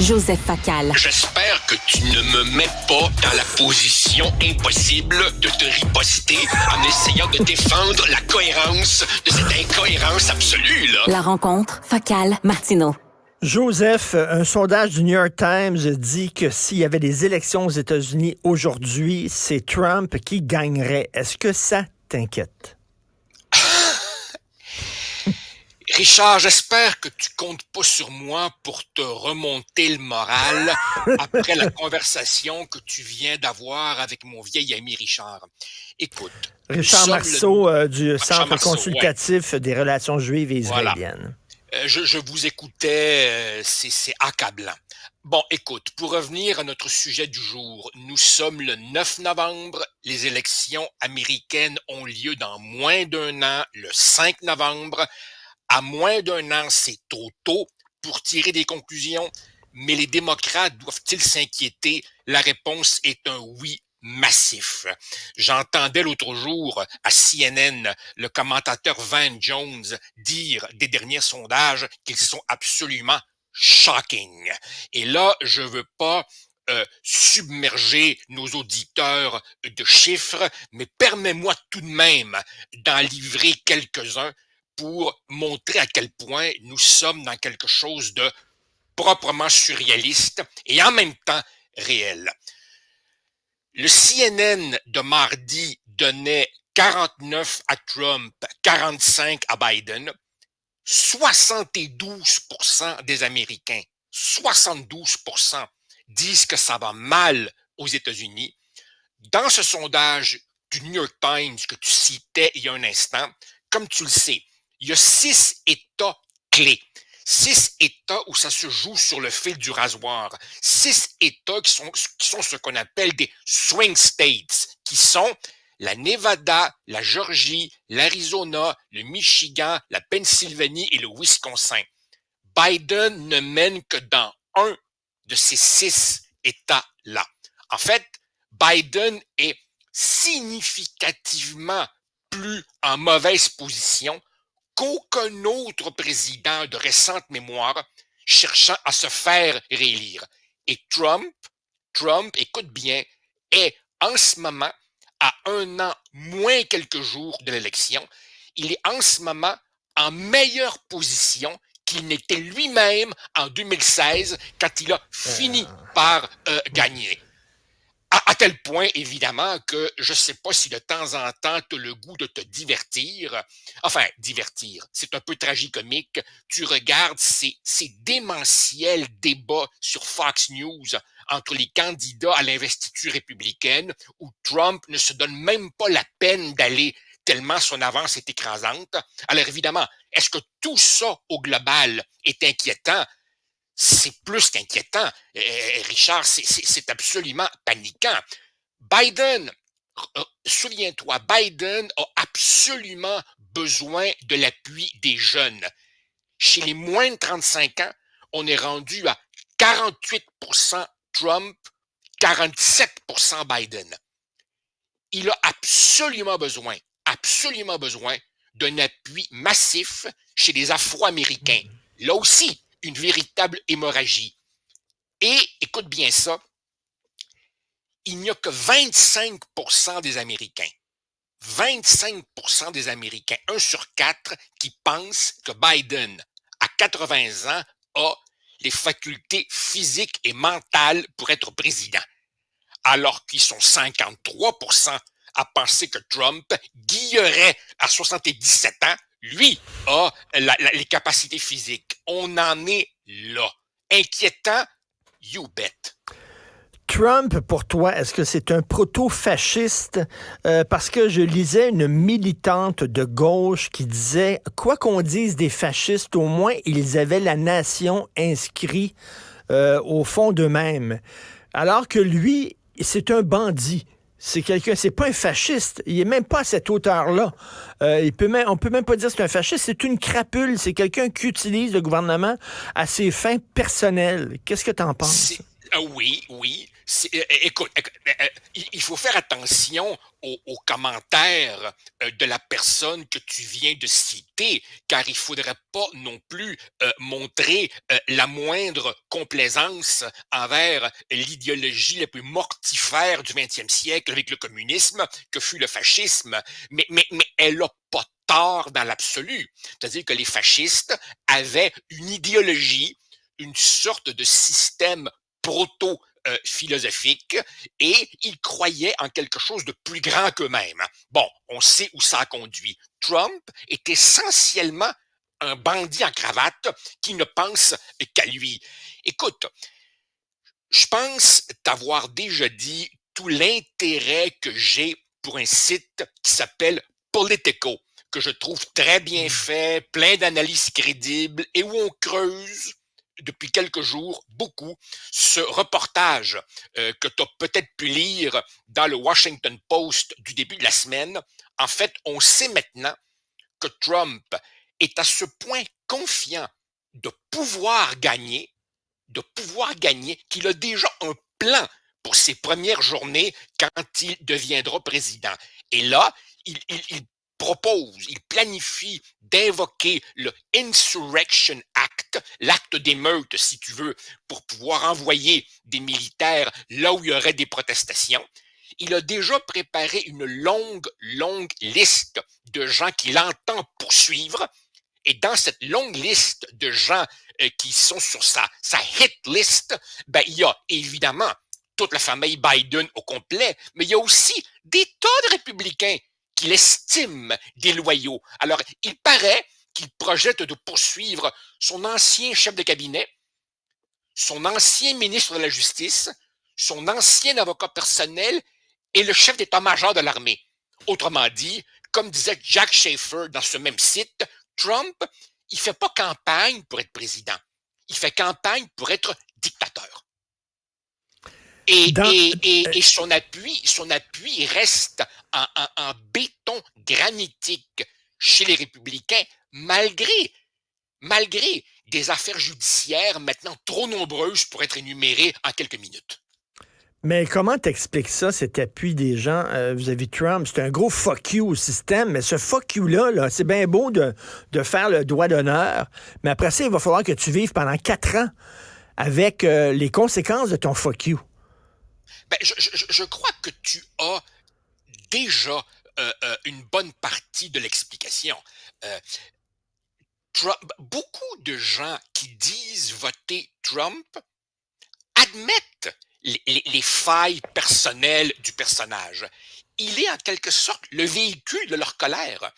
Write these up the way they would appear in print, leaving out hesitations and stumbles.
Joseph Facal. J'espère que tu ne me mets pas dans la position impossible de te riposter en essayant de défendre la cohérence de cette incohérence absolue, là. La rencontre, Facal-Martineau. Joseph, un sondage du New York Times dit que s'il y avait des élections aux États-Unis aujourd'hui, c'est Trump qui gagnerait. Est-ce que ça t'inquiète? Richard, j'espère que tu comptes pas sur moi pour te remonter le moral après la conversation que tu viens d'avoir avec mon vieil ami Richard. Écoute. Richard Marceau du Centre consultatif des relations juives et israéliennes. Voilà. Je vous écoutais, c'est accablant. Bon, écoute, pour revenir à notre sujet du jour, nous sommes le 9 novembre, les élections américaines ont lieu dans moins d'un an, le 5 novembre. À moins d'un an, c'est trop tôt pour tirer des conclusions, mais les démocrates doivent-ils s'inquiéter? La réponse est un oui massif. J'entendais l'autre jour à CNN le commentateur Van Jones dire des derniers sondages qu'ils sont absolument shocking. Et là, je veux pas submerger nos auditeurs de chiffres, mais permets-moi tout de même d'en livrer quelques-uns pour montrer à quel point nous sommes dans quelque chose de proprement surréaliste et en même temps réel. Le CNN de mardi donnait 49 à Trump, 45 à Biden. 72% des Américains, 72% disent que ça va mal aux États-Unis. Dans ce sondage du New York Times que tu citais il y a un instant, comme tu le sais, il y a 6 États clés. 6 États où ça se joue sur le fil du rasoir. 6 États qui sont ce qu'on appelle des swing states, qui sont la Nevada, la Georgie, l'Arizona, le Michigan, la Pennsylvanie et le Wisconsin. Biden ne mène que dans un de ces 6 États-là. En fait, Biden est significativement plus en mauvaise position qu'aucun autre président de récente mémoire cherchant à se faire réélire. Et Trump, écoute bien, est en ce moment, à un an moins quelques jours de l'élection, il est en ce moment en meilleure position qu'il n'était lui-même en 2016 quand il a fini par gagner. À tel point, évidemment, que je ne sais pas si de temps en temps, tu as le goût de te divertir. Enfin, divertir, c'est un peu tragicomique. Tu regardes ces démentiels débats sur Fox News entre les candidats à l'investiture républicaine où Trump ne se donne même pas la peine d'aller tellement son avance est écrasante. Alors évidemment, est-ce que tout ça au global est inquiétant? C'est plus qu'inquiétant. Richard, c'est absolument paniquant. Biden, souviens-toi, Biden a absolument besoin de l'appui des jeunes. Chez les moins de 35 ans, on est rendu à 48% Trump, 47% Biden. Il a absolument besoin d'un appui massif chez les Afro-Américains. Là aussi, une véritable hémorragie. Et, écoute bien ça, il n'y a que 25% des Américains, 25% des Américains, 1 sur 4, qui pensent que Biden, à 80 ans, a les facultés physiques et mentales pour être président. Alors qu'ils sont 53% à penser que Trump guillerait à 77 ans, lui a les capacités physiques. On en est là. Inquiétant, you bet. Trump, pour toi, est-ce que c'est un proto-fasciste? Parce que je lisais une militante de gauche qui disait, quoi qu'on dise des fascistes, au moins ils avaient la nation inscrite au fond d'eux-mêmes. Alors que lui, c'est un bandit. C'est quelqu'un, c'est pas un fasciste. Il est même pas à cette hauteur-là. On peut même pas dire que c'est un fasciste. C'est une crapule. C'est quelqu'un qui utilise le gouvernement à ses fins personnelles. Qu'est-ce que t'en penses? Oui, oui. Il faut faire attention aux commentaires de la personne que tu viens de citer, car il faudrait pas non plus montrer la moindre complaisance envers l'idéologie la plus mortifère du 20e siècle avec le communisme, que fut le fascisme. Mais elle a pas tort dans l'absolu. C'est-à-dire que les fascistes avaient une idéologie, une sorte de système proto-philosophique, et ils croyaient en quelque chose de plus grand qu'eux-mêmes. Bon, on sait où ça a conduit. Trump est essentiellement un bandit en cravate qui ne pense qu'à lui. Écoute, je pense t'avoir déjà dit tout l'intérêt que j'ai pour un site qui s'appelle Politico, que je trouve très bien fait, plein d'analyses crédibles et où on creuse depuis quelques jours beaucoup ce reportage que tu as peut-être pu lire dans le Washington Post du début de la semaine. En fait, on sait maintenant que Trump est à ce point confiant de pouvoir gagner, qu'il a déjà un plan pour ses premières journées quand il deviendra président. Et là, il propose, il planifie d'invoquer le Insurrection Act, l'acte d'émeute, si tu veux, pour pouvoir envoyer des militaires là où il y aurait des protestations. Il a déjà préparé une longue liste de gens qu'il entend poursuivre. Et dans cette longue liste de gens qui sont sur sa hit list, ben, il y a évidemment toute la famille Biden au complet, mais il y a aussi des tas de républicains qu'il estime déloyaux. Alors, il paraît qu'il projette de poursuivre son ancien chef de cabinet, son ancien ministre de la Justice, son ancien avocat personnel et le chef d'état-major de l'armée. Autrement dit, comme disait Jack Schaefer dans ce même site, Trump, il fait pas campagne pour être président. Il fait campagne pour être dictateur. Et son appui reste en béton granitique chez les républicains, malgré des affaires judiciaires maintenant trop nombreuses pour être énumérées en quelques minutes. Mais comment t'expliques ça, cet appui des gens vis-à-vis de Trump? C'est un gros fuck you au système, mais ce fuck you-là, c'est bien beau de faire le doigt d'honneur, mais après ça, il va falloir que tu vives pendant 4 ans avec les conséquences de ton fuck you. Ben, je crois que tu as déjà une bonne partie de l'explication. Beaucoup de gens qui disent voter Trump admettent les failles personnelles du personnage. Il est en quelque sorte le véhicule de leur colère.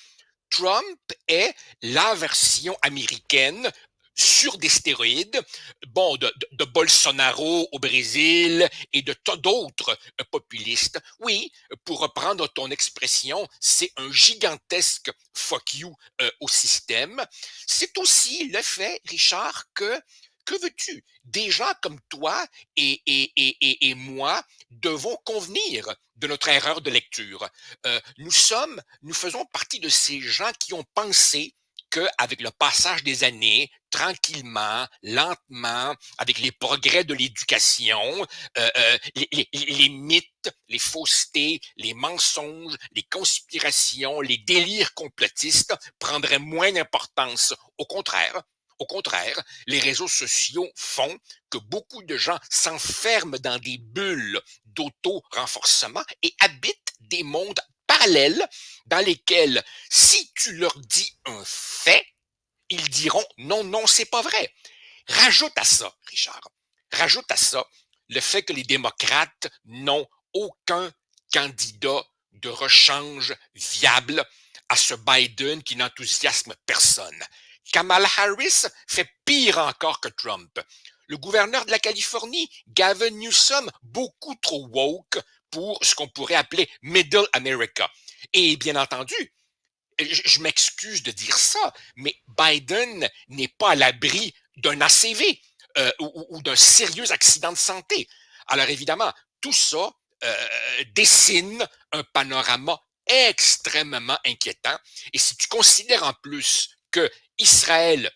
Trump est la version américaine sur des stéroïdes, bon, de Bolsonaro au Brésil et de tas d'autres populistes. Oui, pour reprendre ton expression, c'est un gigantesque fuck you au système. C'est aussi le fait, Richard, que veux-tu? Des gens comme toi et moi devons convenir de notre erreur de lecture. Nous faisons partie de ces gens qui ont pensé qu'avec le passage des années, tranquillement, lentement, avec les progrès de l'éducation, les mythes, les faussetés, les mensonges, les conspirations, les délires complotistes prendraient moins d'importance. Au contraire, les réseaux sociaux font que beaucoup de gens s'enferment dans des bulles d'auto-renforcement et habitent des mondes parallèles dans lesquels, si tu leur dis un fait, ils diront non, non, c'est pas vrai. Rajoute à ça, Richard, rajoute à ça le fait que les démocrates n'ont aucun candidat de rechange viable à ce Biden qui n'enthousiasme personne. Kamala Harris fait pire encore que Trump. Le gouverneur de la Californie, Gavin Newsom, beaucoup trop woke pour ce qu'on pourrait appeler Middle America. Et bien entendu, je m'excuse de dire ça, mais Biden n'est pas à l'abri d'un ACV ou d'un sérieux accident de santé. Alors évidemment, tout ça dessine un panorama extrêmement inquiétant. Et si tu considères en plus que Israël,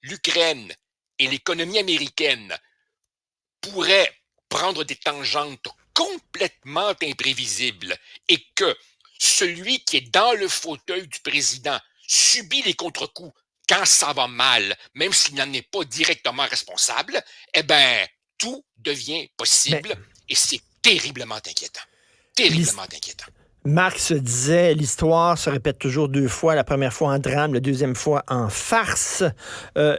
l'Ukraine et l'économie américaine pourraient prendre des tangentes complètement imprévisibles et que celui qui est dans le fauteuil du président subit les contre-coups quand ça va mal, même s'il n'en est pas directement responsable, eh bien, tout devient Mais possible et c'est terriblement inquiétant. Terriblement inquiétant. Marx disait, l'histoire se répète toujours deux fois, la première fois en drame, la deuxième fois en farce.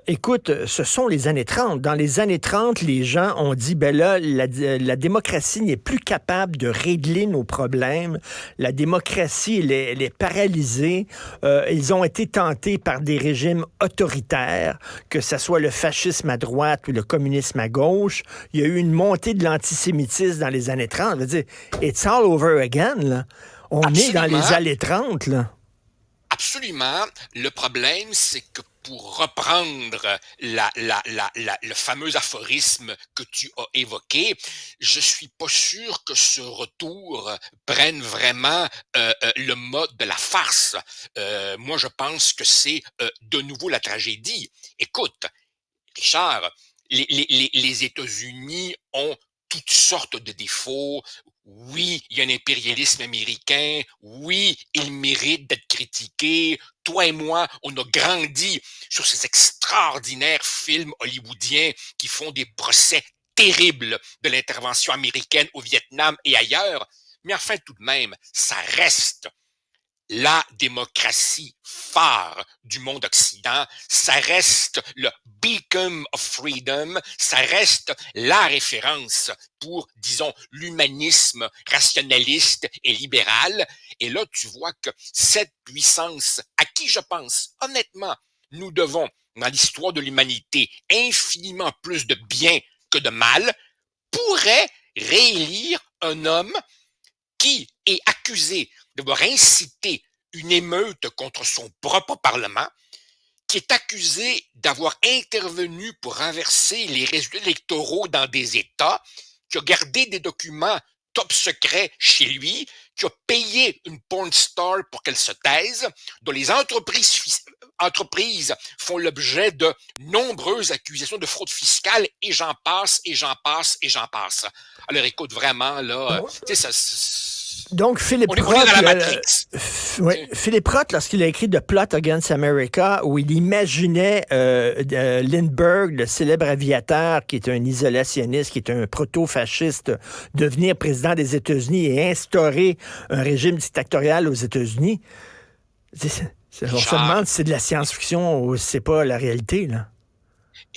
Écoute, ce sont les années 30. Dans les années 30, les gens ont dit, ben là, la démocratie n'est plus capable de régler nos problèmes. La démocratie, elle est paralysée. Ils ont été tentés par des régimes autoritaires, que ce soit le fascisme à droite ou le communisme à gauche. Il y a eu une montée de l'antisémitisme dans les années 30. Je veux dire, it's all over again, là. On est dans les années 30, là. Absolument. Le problème, c'est que pour reprendre le fameux aphorisme que tu as évoqué, je suis pas sûr que ce retour prenne vraiment le mode de la farce. Moi, je pense que c'est de nouveau la tragédie. Écoute, Richard, les États-Unis ont toutes sortes de défauts. Oui, il y a un impérialisme américain. Oui, il mérite d'être critiqué. Toi et moi, on a grandi sur ces extraordinaires films hollywoodiens qui font des procès terribles de l'intervention américaine au Vietnam et ailleurs. Mais enfin, tout de même, ça reste la démocratie phare du monde occident, ça reste le beacon of freedom, ça reste la référence pour, disons, l'humanisme rationaliste et libéral. Et là, tu vois que cette puissance, à qui je pense, honnêtement, nous devons, dans l'histoire de l'humanité, infiniment plus de bien que de mal, pourrait réélire un homme qui est accusé d'avoir incité une émeute contre son propre Parlement, qui est accusé d'avoir intervenu pour renverser les résultats électoraux dans des États, qui a gardé des documents top secrets chez lui, qui a payé une porn star pour qu'elle se taise, dont les entreprises font l'objet de nombreuses accusations de fraude fiscale, et j'en passe, et j'en passe, et j'en passe. Alors écoute, vraiment, là, tu sais, Donc, Philippe on est dans la Roth, Matrix. Philippe Roth, lorsqu'il a écrit The Plot Against America, où il imaginait Lindbergh, le célèbre aviateur, qui est un isolationniste, qui est un proto-fasciste, devenir président des États-Unis et instaurer un régime dictatorial aux États-Unis, on se demande si c'est de la science-fiction ou si c'est pas la réalité, là.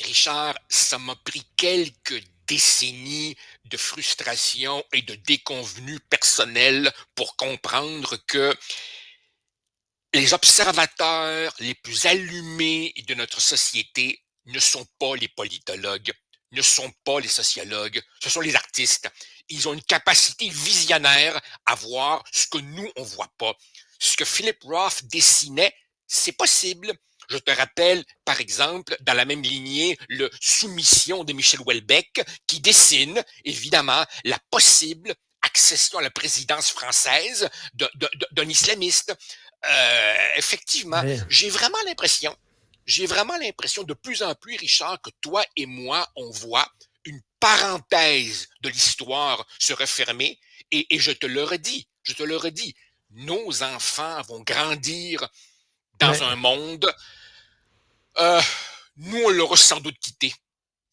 Richard, ça m'a pris quelques décennies de frustration et de déconvenue personnelle pour comprendre que les observateurs les plus allumés de notre société ne sont pas les politologues, ne sont pas les sociologues, ce sont les artistes. Ils ont une capacité visionnaire à voir ce que nous, on voit pas. Ce que Philip Roth dessinait, c'est possible. Je te rappelle, par exemple, dans la même lignée, le Soumission de Michel Houellebecq, qui dessine, évidemment, la possible accession à la présidence française d'un islamiste. Effectivement, Mais, j'ai vraiment l'impression de plus en plus, Richard, que toi et moi, on voit une parenthèse de l'histoire se refermer, et je te le redis, nos enfants vont grandir dans mais, un monde, euh, nous on l'aura sans doute quitté.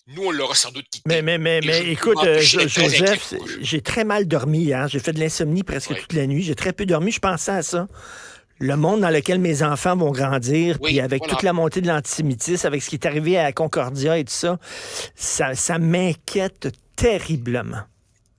Et je écoute, suis très inquiet Joseph, pour eux. j'ai très mal dormi, hein. J'ai fait de l'insomnie presque Oui, toute la nuit. J'ai très peu dormi. Je pensais à ça. Le monde dans lequel mes enfants vont grandir, puis oui, avec toute voilà. la montée de l'antisémitisme, avec ce qui est arrivé à Concordia et tout ça, ça m'inquiète terriblement.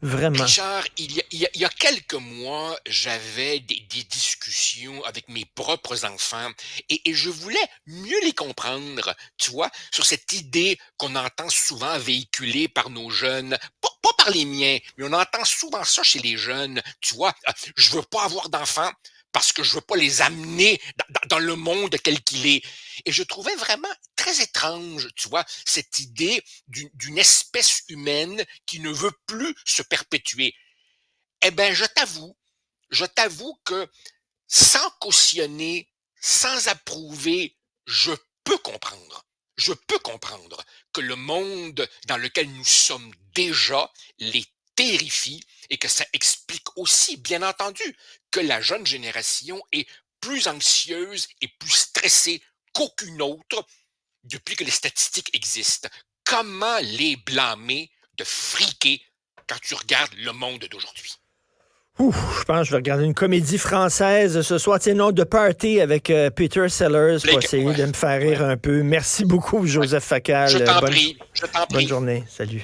Vraiment. Richard, il y a quelques mois, j'avais des discussions avec mes propres enfants et je voulais mieux les comprendre, tu vois, sur cette idée qu'on entend souvent véhiculée par nos jeunes, pas par les miens, mais on entend souvent ça chez les jeunes, tu vois, je veux pas avoir d'enfants parce que je veux pas les amener dans le monde tel qu'il est. Et je trouvais vraiment très étrange, tu vois, cette idée d'une espèce humaine qui ne veut plus se perpétuer. Eh bien, je t'avoue que sans cautionner, sans approuver, je peux comprendre. je peux comprendre que le monde dans lequel nous sommes déjà les terrifie et que ça explique aussi, bien entendu, que la jeune génération est plus anxieuse et plus stressée qu'aucune autre depuis que les statistiques existent. Comment les blâmer de friquer quand tu regardes le monde d'aujourd'hui? Ouf, je pense que je vais regarder une comédie française ce soir, tiens, non, de Party avec Peter Sellers pour essayer de me faire rire un peu. Merci beaucoup, Joseph Facal. Je t'en prie. Bonne journée. Salut.